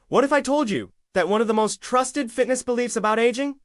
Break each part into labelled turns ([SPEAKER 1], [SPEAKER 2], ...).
[SPEAKER 1] What if I told you that one of the most trusted fitness beliefs about aging?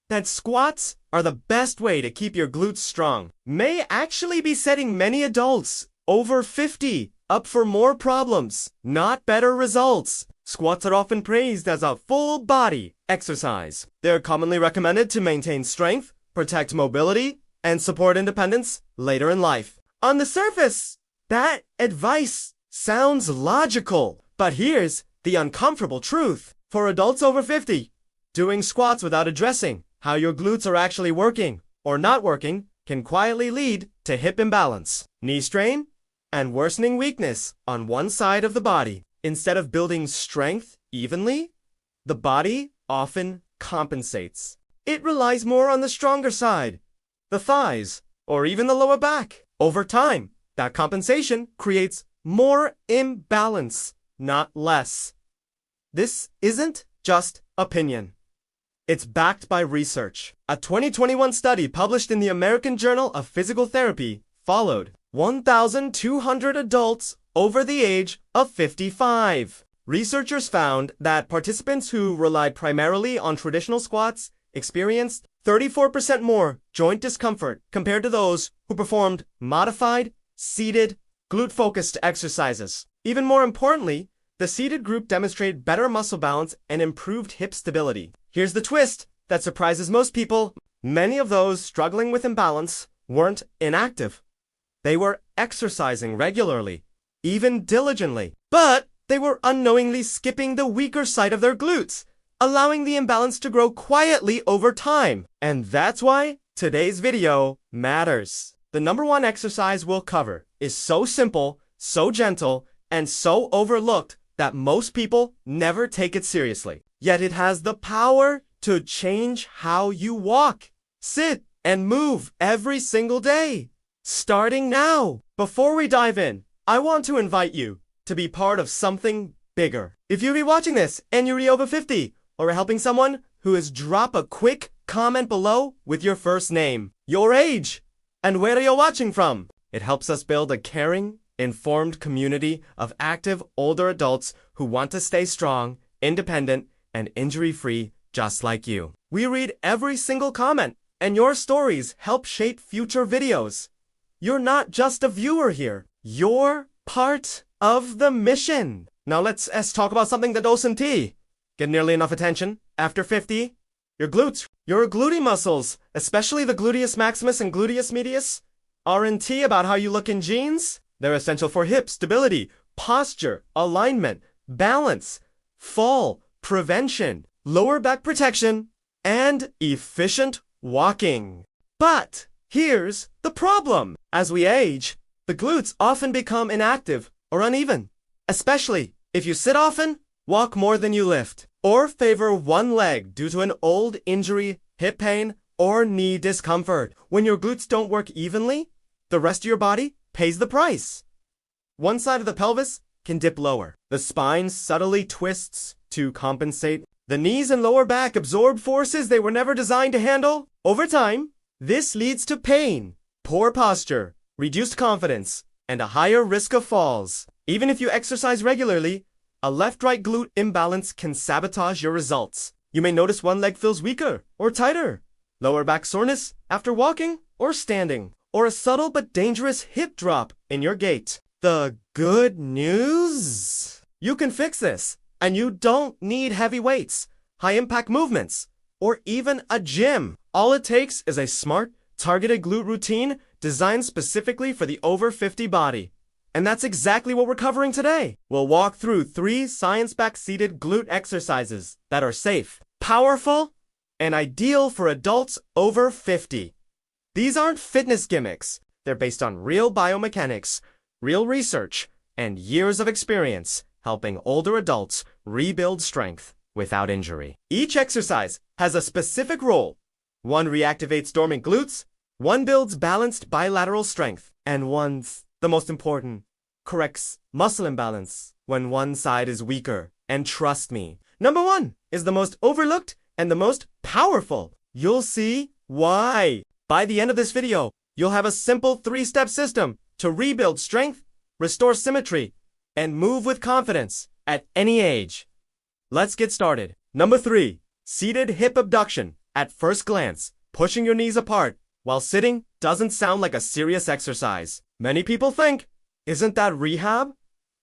[SPEAKER 1] That squats are the best way to keep your glutes strong, may actually be setting many adults over 50 up for more problems, not better results. Squats are often praised as a full-body exercise. They're commonly recommended to maintain strength, protect mobility, and support independence later in life. On the surface, that advice sounds logical, but here's the uncomfortable truth. For adults over 50, doing squats without addressing how your glutes are actually working or not working can quietly lead to hip imbalance, knee strain, and worsening weakness on one side of the body. Instead of building strength evenly, the body often compensates. It relies more on the stronger side, the thighs, or even the lower back. Over time, that compensation creates more imbalance, not less. This isn't just opinion. It's backed by research. A 2021 study published in the American Journal of Physical Therapy followed 1,200 adults over the age of 55. Researchers found that participants who relied primarily on traditional squats experienced 34% more joint discomfort compared to those who performed modified, seated, glute-focused exercises. Even more importantly, the seated group demonstrated better muscle balance and improved hip stability. Here's the twist that surprises most people. Many of those struggling with imbalance weren't inactive. They were exercising regularly, even diligently, but they were unknowingly skipping the weaker side of their glutes, allowing the imbalance to grow quietly over time. And that's why today's video matters. The number one exercise we'll cover is so simple, so gentle, and so overlooked that most people never take it seriously. Yet it has the power to change how you walk, sit, and move every single day. Starting now. Before we dive in, I want to invite you to be part of something bigger. If you'll be watching this and you're over 50 or helping someone who is, drop a quick comment below with your first name, your age, and where you're watching from. It helps us build a caring, informed community of active older adults who want to stay strong, independent, and injury-free just like you. We read every single comment, and your stories help shape future videos. You're not just a viewer here. You're part of the mission. Now let's talk about something that doesn't get nearly enough attention. After 50, your glutes, your glute muscles, especially the gluteus maximus and gluteus medius, aren't about how you look in jeans. They're essential for hip stability, posture, alignment, balance, fall prevention, lower back protection, and efficient walking. But here's the problem. As we age, the glutes often become inactive or uneven, especially if you sit often, walk more than you lift, or favor one leg due to an old injury, hip pain, or knee discomfort. When your glutes don't work evenly, the rest of your body pays the price. One side of the pelvis can dip lower. The spine subtly twists to compensate. The knees and lower back absorb forces they were never designed to handle. Over time, this leads to pain, poor posture, reduced confidence, and a higher risk of falls. Even if you exercise regularly, a left-right glute imbalance can sabotage your results. You may notice one leg feels weaker or tighter, lower back soreness after walking or standing, or a subtle but dangerous hip drop in your gait. The good news? You can fix this, and you don't need heavy weights, high-impact movements, or even a gym. All it takes is a smart, targeted glute routine designed specifically for the over 50 body. And that's exactly what we're covering today. We'll walk through 3 science-backed seated glute exercises that are safe, powerful, and ideal for adults over 50. These aren't fitness gimmicks. They're based on real biomechanics, real research, and years of experience helping older adults rebuild strength without injury. Each exercise has a specific role. One reactivates dormant glutes, one builds balanced bilateral strength, and one's, the most important, corrects muscle imbalance when one side is weaker. And trust me, number 1 is the most overlooked and the most powerful. You'll see why. By the end of this video, you'll have a simple 3-step system to rebuild strength, restore symmetry, and move with confidence at any age. Let's get started. Number 3. Seated hip abduction. At first glance, pushing your knees apart while sitting doesn't sound like a serious exercise. Many people think, isn't that rehab?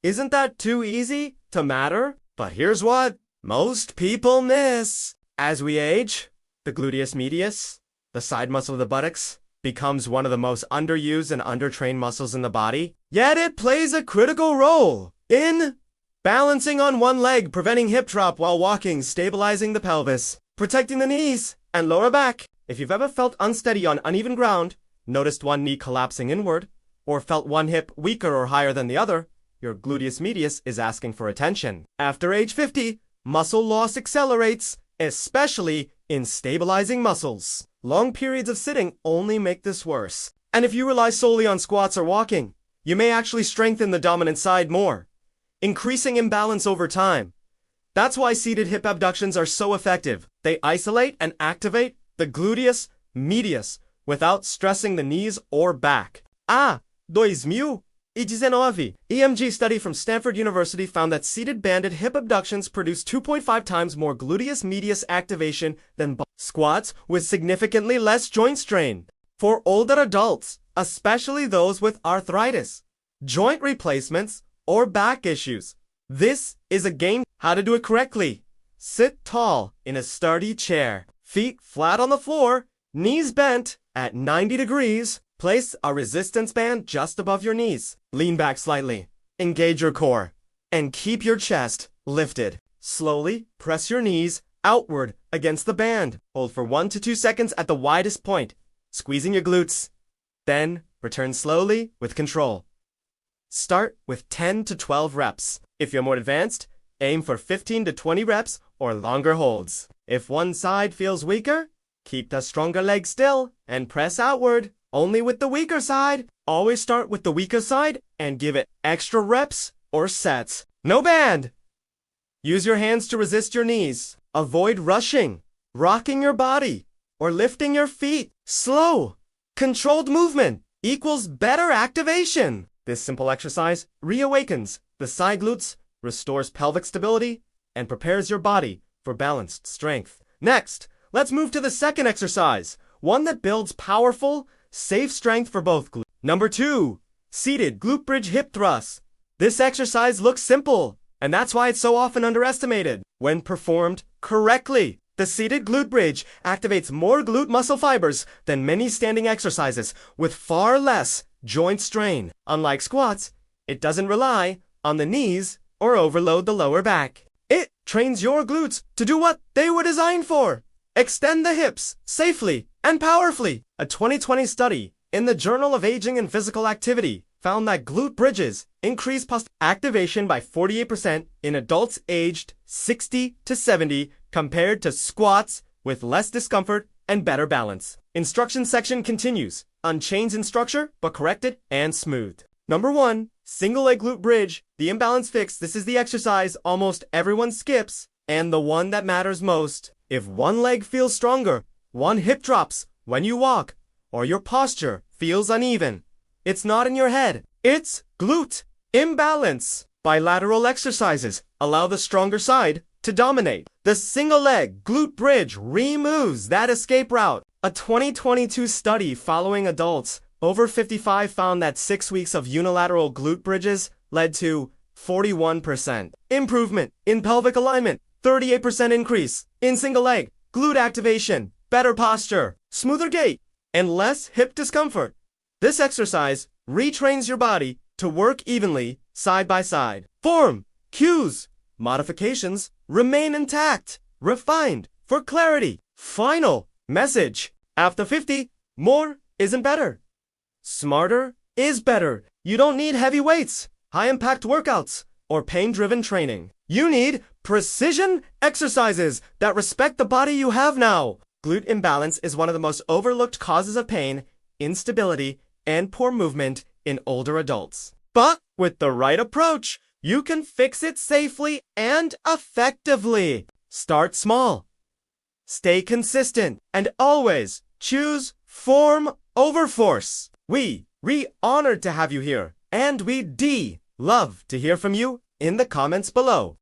[SPEAKER 1] Isn't that too easy to matter? But here's what most people miss. As we age, the gluteus medius, the side muscle of the buttocks, becomes one of the most underused and undertrained muscles in the body. Yet it plays a critical role in balancing on one leg, preventing hip drop while walking, stabilizing the pelvis, protecting the knees and lower back. If you've ever felt unsteady on uneven ground, noticed one knee collapsing inward, or felt one hip weaker or higher than the other, your gluteus medius is asking for attention. After age 50, muscle loss accelerates, especially in stabilizing muscles. Long periods of sitting only make this worse. And if you rely solely on squats or walking, you may actually strengthen the dominant side more, increasing imbalance over time. That's why seated hip abductions are so effective. They isolate and activate the gluteus medius without stressing the knees or back. 2019, EMG study from Stanford University found that seated banded hip abductions produce 2.5 times more gluteus medius activation than squats with significantly less joint strain. For older adults, especially those with arthritis, joint replacements, or back issues, this is a game. How to do it correctly. Sit tall in a sturdy chair, feet flat on the floor, knees bent at 90 degrees. Place a resistance band just above your knees. Lean back slightly. Engage your core. And keep your chest lifted. Slowly press your knees outward against the band. Hold for 1 to 2 seconds at the widest point, squeezing your glutes. Then return slowly with control. Start with 10 to 12 reps. If you're more advanced, aim for 15 to 20 reps or longer holds. If one side feels weaker, keep the stronger leg still and press outward. Only with the weaker side. Always start with the weaker side and give it extra reps or sets. No band! Use your hands to resist your knees. Avoid rushing, rocking your body, or lifting your feet. Slow, controlled movement equals better activation. This simple exercise reawakens the side glutes, restores pelvic stability, and prepares your body for balanced strength. Next, let's move to the second exercise, one that builds powerful, safe strength for both glutes. Number 2, seated glute bridge hip thrusts. This exercise looks simple, and that's why it's so often underestimated. When performed correctly, the seated glute bridge activates more glute muscle fibers than many standing exercises with far less joint strain. Unlike squats, it doesn't rely on the knees or overload the lower back. It trains your glutes to do what they were designed for. Extend the hips safely and powerfully. A 2020 study in the Journal of Aging and Physical Activity found that glute bridges increase activation by 48% in adults aged 60 to 70 compared to squats with less discomfort and better balance. Instruction section continues, unchanged in structure but corrected and smoothed. Number 1, single leg glute bridge, the imbalance fix. This is the exercise almost everyone skips and the one that matters most. If one leg feels stronger, one hip drops when you walk, or your posture feels uneven, it's not in your head. It's glute imbalance. Bilateral exercises allow the stronger side to dominate. The single leg glute bridge removes that escape route. A 2022 study following adults over 55 found that 6 weeks of unilateral glute bridges led to 41% improvement in pelvic alignment, 38% increase in single leg glute activation, better posture, smoother gait, and less hip discomfort. This exercise retrains your body to work evenly side by side. Form, cues, modifications remain intact, refined for clarity. Final message. After 50, more isn't better. Smarter is better. You don't need heavy weights, high-impact workouts, or pain-driven training. You need precision exercises that respect the body you have now. Glute imbalance is one of the most overlooked causes of pain, instability, and poor movement in older adults. But with the right approach, you can fix it safely and effectively. Start small. Stay consistent. And always choose form over force. We honored to have you here. And we love to hear from you in the comments below.